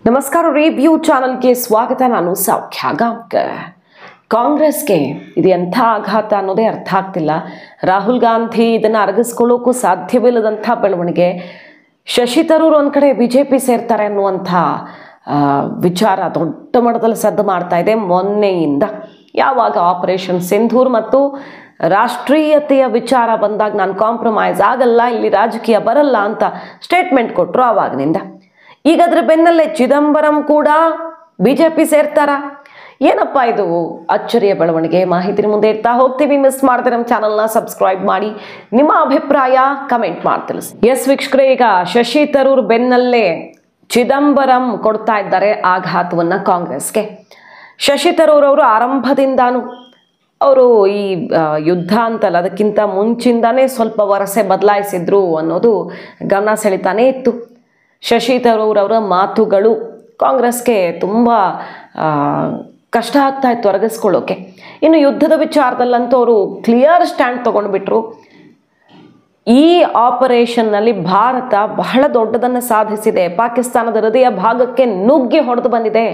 ನಮಸ್ಕಾರ ರಿವ್ಯೂ ಚಾನಲ್ಗೆ ಸ್ವಾಗತ. ನಾನು ಸೌಖ್ಯ ಗಾಂವ್ಕರ್. ಕಾಂಗ್ರೆಸ್ಗೆ ಇದು ಎಂಥ ಆಘಾತ ಅನ್ನೋದೇ ಅರ್ಥ ಆಗ್ತಿಲ್ಲ. ರಾಹುಲ್ ಗಾಂಧಿ ಇದನ್ನು ಅರಗಿಸ್ಕೊಳ್ಳೋಕ್ಕೂ ಸಾಧ್ಯವಿಲ್ಲದಂಥ ಬೆಳವಣಿಗೆ. ಶಶಿ ತರೂರ್ ಒಂದು ಕಡೆ BJP ಸೇರ್ತಾರೆ ಅನ್ನುವಂಥ ವಿಚಾರ ದೊಡ್ಡ ಮಟ್ಟದಲ್ಲಿ ಸದ್ದು ಮಾಡ್ತಾ ಇದೆ ಮೊನ್ನೆಯಿಂದ. ಯಾವಾಗ ಆಪರೇಷನ್ ಸಿಂಧೂರ್ ಮತ್ತು ರಾಷ್ಟ್ರೀಯತೆಯ ವಿಚಾರ ಬಂದಾಗ ನಾನು ಕಾಂಪ್ರಮೈಸ್ ಆಗಲ್ಲ, ಇಲ್ಲಿ ರಾಜಕೀಯ ಬರಲ್ಲ ಅಂತ ಸ್ಟೇಟ್ಮೆಂಟ್ ಕೊಟ್ಟರು ಆವಾಗಿನಿಂದ. ಈಗ ಅದ್ರ ಬೆನ್ನಲ್ಲೇ ಚಿದಂಬರಂ ಕೂಡ BJP ಸೇರ್ತಾರ. ಏನಪ್ಪ ಇದು ಅಚ್ಚರಿಯ ಬೆಳವಣಿಗೆ. ಮಾಹಿತಿ ಮುಂದೆ ಇಡ್ತಾ ಹೋಗ್ತೀವಿ. ಮಿಸ್ ಮಾಡಿದ್ರೆ ನಮ್ಮ ಚಾನಲ್ನ ಸಬ್ಸ್ಕ್ರೈಬ್ ಮಾಡಿ, ನಿಮ್ಮ ಅಭಿಪ್ರಾಯ ಕಮೆಂಟ್ ಮಾಡಿ ತಿಳಿಸಿ. ಎಸ್ ವೀಕ್ಷಕರೇ, ಈಗ ಶಶಿ ತರೂರ್ ಬೆನ್ನಲ್ಲೇ ಚಿದಂಬರಂ ಕೊಡ್ತಾ ಇದ್ದಾರೆ ಆಘಾತವನ್ನ ಕಾಂಗ್ರೆಸ್ಗೆ. ಶಶಿ ತರೂರ್ ಅವರು ಆರಂಭದಿಂದಾನು ಅವರು ಈ ಯುದ್ಧ ಅಂತಲ್ಲ, ಅದಕ್ಕಿಂತ ಮುಂಚಿಂದಾನೇ ಸ್ವಲ್ಪ ವರಸೆ ಬದಲಾಯಿಸಿದ್ರು ಅನ್ನೋದು ಗಮನ ಸೆಳಿತಾನೇ ಇತ್ತು. ಶಶಿ ತರೂರ್ ಅವರ ಮಾತುಗಳು ಕಾಂಗ್ರೆಸ್ಗೆ ತುಂಬ ಕಷ್ಟ ಆಗ್ತಾ ಇತ್ತು ಅರಗಿಸ್ಕೊಳ್ಳೋಕೆ. ಇನ್ನು ಯುದ್ಧದ ವಿಚಾರದಲ್ಲಂತೂ ಅವರು ಕ್ಲಿಯರ್ ಸ್ಟ್ಯಾಂಡ್ ತೊಗೊಂಡ್ಬಿಟ್ರು. ಈ ಆಪರೇಷನ್ನಲ್ಲಿ ಭಾರತ ಬಹಳ ದೊಡ್ಡದನ್ನು ಸಾಧಿಸಿದೆ, ಪಾಕಿಸ್ತಾನದ ಹೃದಯ ಭಾಗಕ್ಕೆ ನುಗ್ಗಿ ಹೊಡೆದು ಬಂದಿದೆ.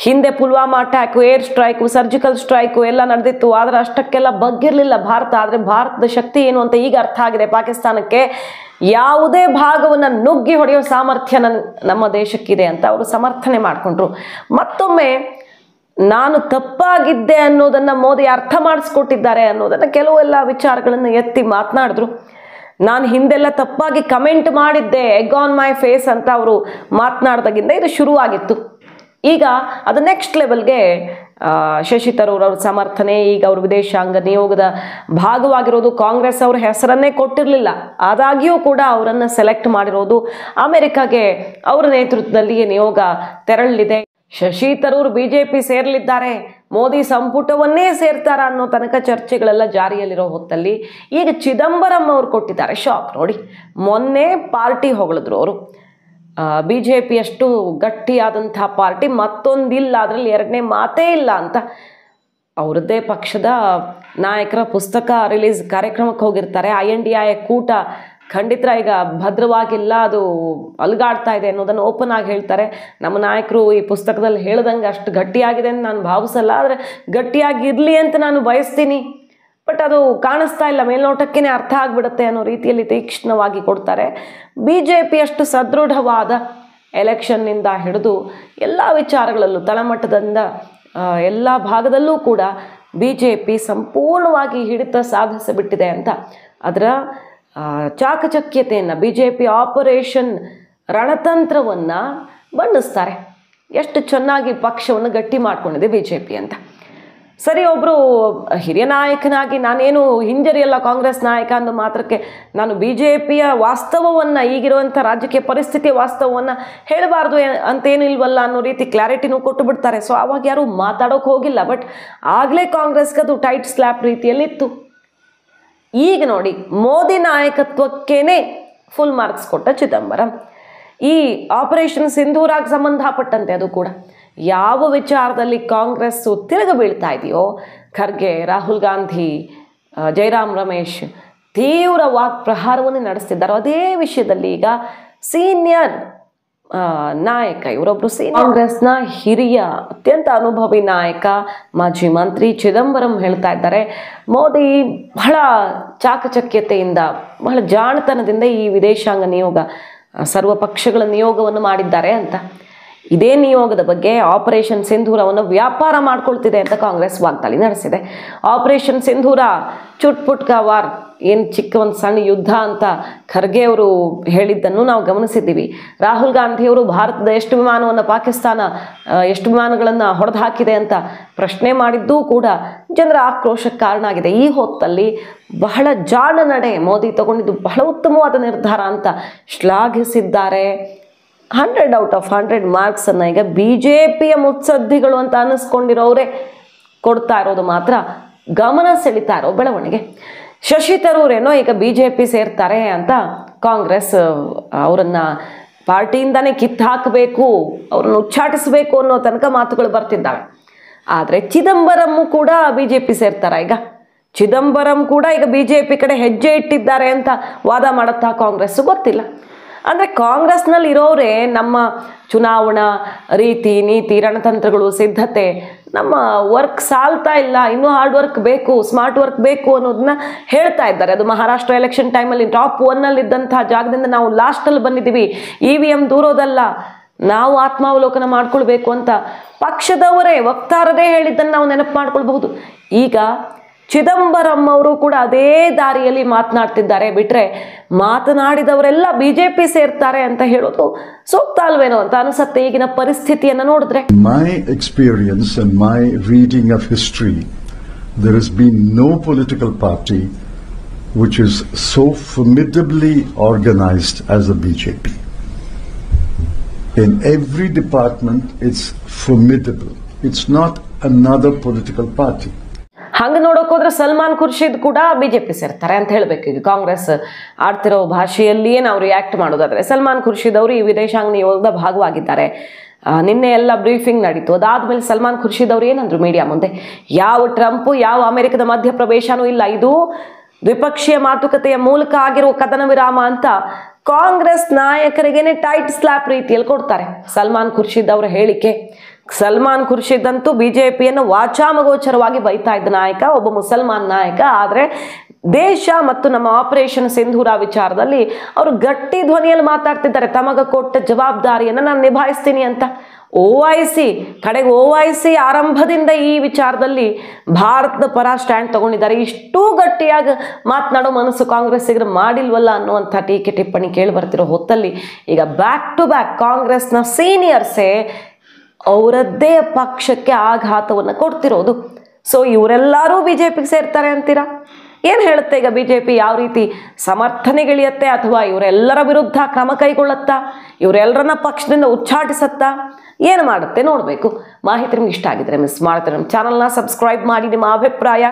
ಹಿಂದೆ Pulwama attack, air strike, surgical strike ಎಲ್ಲ ನಡೆದಿತ್ತು, ಆದರೆ ಅಷ್ಟಕ್ಕೆಲ್ಲ ಬಗ್ಗಿರಲಿಲ್ಲ ಭಾರತ. ಆದರೆ ಭಾರತದ ಶಕ್ತಿ ಏನು ಅಂತ ಈಗ ಅರ್ಥ ಆಗಿದೆ ಪಾಕಿಸ್ತಾನಕ್ಕೆ. ಯಾವುದೇ ಭಾಗವನ್ನು ನುಗ್ಗಿ ಹೊಡೆಯೋ ಸಾಮರ್ಥ್ಯ ನಮ್ಮ ದೇಶಕ್ಕಿದೆ ಅಂತ ಅವರು ಸಮರ್ಥನೆ ಮಾಡಿಕೊಂಡ್ರು. ಮತ್ತೊಮ್ಮೆ ನಾನು ತಪ್ಪಾಗಿದ್ದೆ ಅನ್ನೋದನ್ನು ಮೋದಿ ಅರ್ಥ ಮಾಡಿಸ್ಕೊಟ್ಟಿದ್ದಾರೆ ಅನ್ನೋದನ್ನು ಕೆಲವೆಲ್ಲ ವಿಚಾರಗಳನ್ನು ಎತ್ತಿ ಮಾತನಾಡಿದ್ರು. ನಾನು ಹಿಂದೆಲ್ಲ ತಪ್ಪಾಗಿ ಕಮೆಂಟ್ ಮಾಡಿದ್ದೆ, ಎಗ್ ಆನ್ ಮೈ ಫೇಸ್ ಅಂತ ಅವರು ಮಾತನಾಡ್ದಾಗಿಂದ ಇದು ಶುರುವಾಗಿತ್ತು. ಈಗ ಅದು ನೆಕ್ಸ್ಟ್ ಲೆವೆಲ್ಗೆ ಶಶಿ ತರೂರ್ ಅವ್ರ ಸಮರ್ಥನೆ. ಈಗ ಅವರು ವಿದೇಶಾಂಗ ನಿಯೋಗದ ಭಾಗವಾಗಿರೋದು. ಕಾಂಗ್ರೆಸ್ ಅವ್ರ ಹೆಸರನ್ನೇ ಕೊಟ್ಟಿರಲಿಲ್ಲ, ಆದಾಗ್ಯೂ ಕೂಡ ಅವರನ್ನು ಸೆಲೆಕ್ಟ್ ಮಾಡಿರೋದು. ಅಮೆರಿಕಾಗೆ ಅವರ ನೇತೃತ್ವದಲ್ಲಿ ನಿಯೋಗ ತೆರಳಲಿದೆ. ಶಶಿ ತರೂರ್ BJP ಸೇರಲಿದ್ದಾರೆ, ಮೋದಿ ಸಂಪುಟವನ್ನೇ ಸೇರ್ತಾರ ಅನ್ನೋ ತನಕ ಚರ್ಚೆಗಳೆಲ್ಲ ಜಾರಿಯಲ್ಲಿರೋ ಹೊತ್ತಲ್ಲಿ ಈಗ ಚಿದಂಬರಂ ಅವ್ರು ಕೊಟ್ಟಿದ್ದಾರೆ ಶಾಕ್. ನೋಡಿ, ಮೊನ್ನೆ ಪಾರ್ಟಿ ಹೊಗಳಿದ್ರು ಅವರು. BJP ಅಷ್ಟು ಗಟ್ಟಿಯಾದಂಥ ಪಾರ್ಟಿ ಮತ್ತೊಂದಿಲ್ಲ, ಅದರಲ್ಲಿ ಎರಡನೇ ಮಾತೇ ಇಲ್ಲ ಅಂತ. ಅವ್ರದ್ದೇ ಪಕ್ಷದ ನಾಯಕರ ಪುಸ್ತಕ ರಿಲೀಸ್ ಕಾರ್ಯಕ್ರಮಕ್ಕೆ ಹೋಗಿರ್ತಾರೆ. INDI ಕೂಟ ಖಂಡಿತ ಈಗ ಭದ್ರವಾಗಿಲ್ಲ, ಅದು ಅಲುಗಾಡ್ತಾ ಇದೆ ಅನ್ನೋದನ್ನು ಓಪನ್ ಆಗಿ ಹೇಳ್ತಾರೆ. ನಮ್ಮ ನಾಯಕರು ಈ ಪುಸ್ತಕದಲ್ಲಿ ಹೇಳ್ದಂಗೆ ಅಷ್ಟು ಗಟ್ಟಿಯಾಗಿದೆ ಅಂತ ನಾನು ಭಾವಿಸಲ್ಲ, ಆದರೆ ಗಟ್ಟಿಯಾಗಿರಲಿ ಅಂತ ನಾನು ಬಯಸ್ತೀನಿ. ಬಟ್ ಅದು ಕಾಣಿಸ್ತಾ ಇಲ್ಲ, ಮೇಲ್ನೋಟಕ್ಕೇ ಅರ್ಥ ಆಗಿಬಿಡುತ್ತೆ ಅನ್ನೋ ರೀತಿಯಲ್ಲಿ ತೀಕ್ಷ್ಣವಾಗಿ ಕೊಡ್ತಾರೆ. BJP ಅಷ್ಟು ಸದೃಢವಾದ ಎಲೆಕ್ಷನ್ನಿಂದ ಹಿಡಿದು ಎಲ್ಲ ವಿಚಾರಗಳಲ್ಲೂ ತಳಮಟ್ಟದಿಂದ ಎಲ್ಲ ಭಾಗದಲ್ಲೂ ಕೂಡ BJP ಸಂಪೂರ್ಣವಾಗಿ ಹಿಡಿತ ಸಾಧಿಸಿಬಿಟ್ಟಿದೆ ಅಂತ ಅದರ ಚಾಕಚಕ್ಯತೆಯನ್ನು, BJP ಆಪರೇಷನ್ ರಣತಂತ್ರವನ್ನು ಬಣ್ಣಿಸ್ತಾರೆ. ಎಷ್ಟು ಚೆನ್ನಾಗಿ ಪಕ್ಷವನ್ನು ಗಟ್ಟಿ ಮಾಡಿಕೊಂಡಿದೆ BJP ಅಂತ. ಸರಿ, ಒಬ್ಬರು ಹಿರಿಯ ನಾಯಕನಾಗಿ ನಾನೇನು ಹಿಂಜರಿಯಲ್ಲ ಕಾಂಗ್ರೆಸ್ ನಾಯಕ ಅನ್ನೋ ಮಾತ್ರಕ್ಕೆ ನಾನು BJPಯ ವಾಸ್ತವವನ್ನು, ಈಗಿರುವಂಥ ರಾಜಕೀಯ ಪರಿಸ್ಥಿತಿಯ ವಾಸ್ತವವನ್ನು ಹೇಳಬಾರ್ದು ಅಂತೇನು ಇಲ್ವಲ್ಲ ಅನ್ನೋ ರೀತಿ ಕ್ಲಾರಿಟಿನೂ ಕೊಟ್ಟು ಬಿಡ್ತಾರೆ. ಸೊ ಆವಾಗ ಯಾರೂ ಮಾತಾಡೋಕೆ ಹೋಗಿಲ್ಲ. ಬಟ್ ಆಗಲೇ ಕಾಂಗ್ರೆಸ್ಗೆ ಅದು ಟೈಟ್ ಸ್ಲ್ಯಾಪ್ ರೀತಿಯಲ್ಲಿತ್ತು. ಈಗ ನೋಡಿ, ಮೋದಿ ನಾಯಕತ್ವಕ್ಕೇನೆ ಫುಲ್ ಮಾರ್ಕ್ಸ್ ಕೊಟ್ಟ ಚಿದಂಬರಂ. ಈ ಆಪರೇಷನ್ ಸಿಂಧೂರಾಗಿ ಸಂಬಂಧಪಟ್ಟಂತೆ ಅದು ಕೂಡ ಯಾವ ವಿಚಾರದಲ್ಲಿ ಕಾಂಗ್ರೆಸ್ಸು ತಿರುಗಿ ಬೀಳ್ತಾ ಇದೆಯೋ, ಖರ್ಗೆ, ರಾಹುಲ್ ಗಾಂಧಿ, ಜೈರಾಮ್ ರಮೇಶ್ ತೀವ್ರ ವಾಕ್ ಪ್ರಹಾರವನ್ನು ನಡೆಸ್ತಿದ್ದಾರೋ ಅದೇ ವಿಷಯದಲ್ಲಿ ಈಗ ಸೀನಿಯರ್ ನಾಯಕ, ಇವರೊಬ್ಬರು ಕಾಂಗ್ರೆಸ್ನ ಹಿರಿಯ ಅತ್ಯಂತ ಅನುಭವಿ ನಾಯಕ, ಮಾಜಿ ಮಂತ್ರಿ ಚಿದಂಬರಂ ಹೇಳ್ತಾ ಇದ್ದಾರೆ, ಮೋದಿ ಬಹಳ ಚಾಕಚಕ್ಯತೆಯಿಂದ, ಬಹಳ ಜಾಣತನದಿಂದ ಈ ವಿದೇಶಾಂಗ ನಿಯೋಗ, ಸರ್ವ ಪಕ್ಷಗಳ ನಿಯೋಗವನ್ನು ಮಾಡಿದ್ದಾರೆ ಅಂತ. ಇದೇ ನಿಯೋಗದ ಬಗ್ಗೆ ಆಪರೇಷನ್ ಸಿಂಧೂರವನ್ನು ವ್ಯಾಪಾರ ಮಾಡ್ಕೊಳ್ತಿದೆ ಅಂತ ಕಾಂಗ್ರೆಸ್ ವಾಗ್ದಾಳಿ ನಡೆಸಿದೆ. ಆಪರೇಷನ್ ಸಿಂಧೂರ ಚುಟ್ಪುಟ್ಕ ವಾರ್, ಏನು ಚಿಕ್ಕ ಒಂದು ಸಣ್ಣ ಯುದ್ಧ ಅಂತ ಖರ್ಗೆ ಅವರು ಹೇಳಿದ್ದನ್ನು ನಾವು ಗಮನಿಸಿದ್ದೀವಿ. ರಾಹುಲ್ ಗಾಂಧಿಯವರು ಭಾರತದ ಎಷ್ಟು ವಿಮಾನವನ್ನು ಪಾಕಿಸ್ತಾನ ಎಷ್ಟು ವಿಮಾನಗಳನ್ನು ಹೊಡೆದು ಹಾಕಿದೆ ಅಂತ ಪ್ರಶ್ನೆ ಮಾಡಿದ್ದೂ ಕೂಡ ಜನರ ಆಕ್ರೋಶಕ್ಕೆ ಕಾರಣ ಆಗಿದೆ. ಈ ಹೊತ್ತಲ್ಲಿ ಬಹಳ ಜಾಣ ನಡೆ ಮೋದಿ ತಗೊಂಡಿದ್ದು ಬಹಳ ಉತ್ತಮವಾದ ನಿರ್ಧಾರ ಅಂತ ಶ್ಲಾಘಿಸಿದ್ದಾರೆ. 100 ಔಟ್ ಆಫ್ 100 ಮಾರ್ಕ್ಸನ್ನು ಈಗ BJPಯ ಮುತ್ಸದ್ದಿಗಳು ಅಂತ ಅನ್ನಿಸ್ಕೊಂಡಿರೋರೇ ಕೊಡ್ತಾ ಇರೋದು ಮಾತ್ರ ಗಮನ ಸೆಳಿತಾ ಇರೋ ಬೆಳವಣಿಗೆ. ಶಶಿ ತರೂರೇನೋ ಈಗ BJP ಸೇರ್ತಾರೆ ಅಂತ ಕಾಂಗ್ರೆಸ್ ಅವರನ್ನು ಪಾರ್ಟಿಯಿಂದನೇ ಕಿತ್ತು ಹಾಕಬೇಕು, ಅವ್ರನ್ನ ಉಚ್ಚಾಟಿಸಬೇಕು ಅನ್ನೋ ತನಕ ಮಾತುಗಳು ಬರ್ತಿದ್ದಾವೆ. ಆದರೆ ಚಿದಂಬರಂ ಕೂಡ BJP ಸೇರ್ತಾರ. ಈಗ ಚಿದಂಬರಂ ಕೂಡ ಈಗ BJP ಕಡೆ ಹೆಜ್ಜೆ ಇಟ್ಟಿದ್ದಾರೆ ಅಂತ ವಾದ ಮಾಡುತ್ತಾ ಕಾಂಗ್ರೆಸ್ ಗೊತ್ತಿಲ್ಲ. ಅಂದರೆ ಕಾಂಗ್ರೆಸ್ನಲ್ಲಿ ಇರೋರೇ ನಮ್ಮ ಚುನಾವಣಾ ರೀತಿ ನೀತಿ ರಣತಂತ್ರಗಳು ಸಿದ್ಧತೆ ನಮ್ಮ ವರ್ಕ್ ಸಾಲ್ತಾ ಇಲ್ಲ, ಇನ್ನೂ ಹಾರ್ಡ್ ವರ್ಕ್ ಬೇಕು, ಸ್ಮಾರ್ಟ್ ವರ್ಕ್ ಬೇಕು ಅನ್ನೋದನ್ನ ಹೇಳ್ತಾ ಇದ್ದಾರೆ. ಅದು ಮಹಾರಾಷ್ಟ್ರ ಎಲೆಕ್ಷನ್ ಟೈಮಲ್ಲಿ ಟಾಪ್ 1 ಇದ್ದಂತಹ ಜಾಗದಿಂದ ನಾವು ಲಾಸ್ಟಲ್ಲಿ ಬಂದಿದ್ದೀವಿ, EVM ದೂರೋದಲ್ಲ, ನಾವು ಆತ್ಮಾವಲೋಕನ ಮಾಡ್ಕೊಳ್ಬೇಕು ಅಂತ ಪಕ್ಷದವರೇ ವಕ್ತಾರರೇ ಹೇಳಿದ್ದನ್ನು ನಾವು ನೆನಪು ಮಾಡ್ಕೊಳ್ಬಹುದು. ಈಗ ಚಿದಂಬರಂ ಅವರು ಕೂಡ ಅದೇ ದಾರಿಯಲ್ಲಿ ಮಾತನಾಡ್ತಿದ್ದಾರೆ. ಬಿಟ್ರೆ ಮಾತನಾಡಿದವರೆಲ್ಲ BJP ಸೇರ್ತಾರೆ ಅಂತ ಹೇಳೋದು ಸೂಕ್ತ ಅಲ್ವೇನೋ ಅಂತ ಅನಿಸುತ್ತೆ ಈಗಿನ ಪರಿಸ್ಥಿತಿಯನ್ನು ನೋಡಿದ್ರೆ. My experience and my reading of history, there has been no political party which is so formidably organized as the BJP. In every department, it's formidable. It's not another political party. ಹಂಗೆ ನೋಡೋಕೆ ಹೋದ್ರೆ ಸಲ್ಮಾನ್ ಖುರ್ಷಿದ್ ಕೂಡ BJP ಸೇರ್ತಾರೆ ಅಂತ ಹೇಳಬೇಕು. ಈಗ ಕಾಂಗ್ರೆಸ್ ಆಡ್ತಿರೋ ಭಾಷೆಯಲ್ಲಿಯೇ ನಾವು react ಮಾಡೋದಾದ್ರೆ ಸಲ್ಮಾನ್ ಖುರ್ಷಿದ್ ಅವರು ಈ ವಿದೇಶಾಂಗ ನಿಯೋಗದ ಭಾಗವಾಗಿದ್ದಾರೆ. ನಿನ್ನೆ ಎಲ್ಲ ಬ್ರೀಫಿಂಗ್ ನಡೀತು. ಅದಾದ್ಮೇಲೆ ಸಲ್ಮಾನ್ ಖುರ್ಷಿದ್ ಅವರು ಏನಂದ್ರು ಮೀಡಿಯಾ ಮುಂದೆ, ಯಾವ ಟ್ರಂಪು ಯಾವ ಅಮೆರಿಕದ ಮಧ್ಯಪ್ರವೇಶನೂ ಇಲ್ಲ, ಇದು ದ್ವಿಪಕ್ಷೀಯ ಮಾತುಕತೆಯ ಮೂಲಕ ಆಗಿರುವ ಕದನ ವಿರಾಮ ಅಂತ ಕಾಂಗ್ರೆಸ್ ನಾಯಕರಿಗೇನೆ ಟೈಟ್ ಸ್ಲಾಪ್ ರೀತಿಯಲ್ಲಿ ಕೊಡ್ತಾರೆ ಸಲ್ಮಾನ್ ಖುರ್ಷಿದ್ ಅವರ ಹೇಳಿಕೆ. ಸಲ್ಮಾನ್ ಖುರ್ಷಿದ್ ಅಂತೂ BJPಯನ್ನು ವಾಚಾಮಗೋಚರವಾಗಿ ಬೈತಾ ಇದ್ದ ನಾಯಕ, ಒಬ್ಬ ಮುಸಲ್ಮಾನ್ ನಾಯಕ. ಆದರೆ ದೇಶ ಮತ್ತು ನಮ್ಮ ಆಪರೇಷನ್ ಸಿಂಧೂರ ವಿಚಾರದಲ್ಲಿ ಅವರು ಗಟ್ಟಿ ಧ್ವನಿಯಲ್ಲಿ ಮಾತಾಡ್ತಿದ್ದಾರೆ. ತಮಗ ಕೊಟ್ಟ ಜವಾಬ್ದಾರಿಯನ್ನು ನಾನು ನಿಭಾಯಿಸ್ತೀನಿ ಅಂತ. OIC ಕಡೆಗೆ OIC ಆರಂಭದಿಂದ ಈ ವಿಚಾರದಲ್ಲಿ ಭಾರತದ ಪರ ಸ್ಟ್ಯಾಂಡ್ ತಗೊಂಡಿದ್ದಾರೆ. ಇಷ್ಟೂ ಗಟ್ಟಿಯಾಗಿ ಮಾತನಾಡೋ ಮನಸ್ಸು ಕಾಂಗ್ರೆಸ್ಸಿಗರು ಮಾಡಿಲ್ವಲ್ಲ ಅನ್ನುವಂಥ ಟೀಕೆ ಟಿಪ್ಪಣಿ ಕೇಳಿ ಬರ್ತಿರೋ ಹೊತ್ತಲ್ಲಿ ಈಗ ಬ್ಯಾಕ್ ಟು ಬ್ಯಾಕ್ ಕಾಂಗ್ರೆಸ್ನ ಸೀನಿಯರ್ಸೇ ಅವರದ್ದೇ ಪಕ್ಷಕ್ಕೆ ಆಘಾತವನ್ನು ಕೊಡ್ತಿರೋದು. ಸೊ ಇವರೆಲ್ಲರೂ BJPಗೆ ಸೇರ್ತಾರೆ ಅಂತೀರಾ? ಏನು ಹೇಳುತ್ತೆ ಈಗ BJP ಯಾವ ರೀತಿ ಸಮರ್ಥನೆಗಿಳಿಯತ್ತೆ, ಅಥವಾ ಇವರೆಲ್ಲರ ವಿರುದ್ಧ ಕ್ರಮ ಕೈಗೊಳ್ಳುತ್ತಾ, ಇವರೆಲ್ಲರನ್ನ ಪಕ್ಷದಿಂದ ಉಚ್ಚಾಟಿಸುತ್ತಾ, ಏನು ಮಾಡುತ್ತೆ ನೋಡಬೇಕು. ಮಾಹಿತಿ ನಿಮ್ಗೆ ಇಷ್ಟ ಆಗಿದ್ರೆ ಮಿಸ್ ಮಾಡ್ತಾರೆ ನಮ್ಮ ಚಾನಲ್ನ ಸಬ್ಸ್ಕ್ರೈಬ್ ಮಾಡಿ. ನಿಮ್ಮ ಅಭಿಪ್ರಾಯ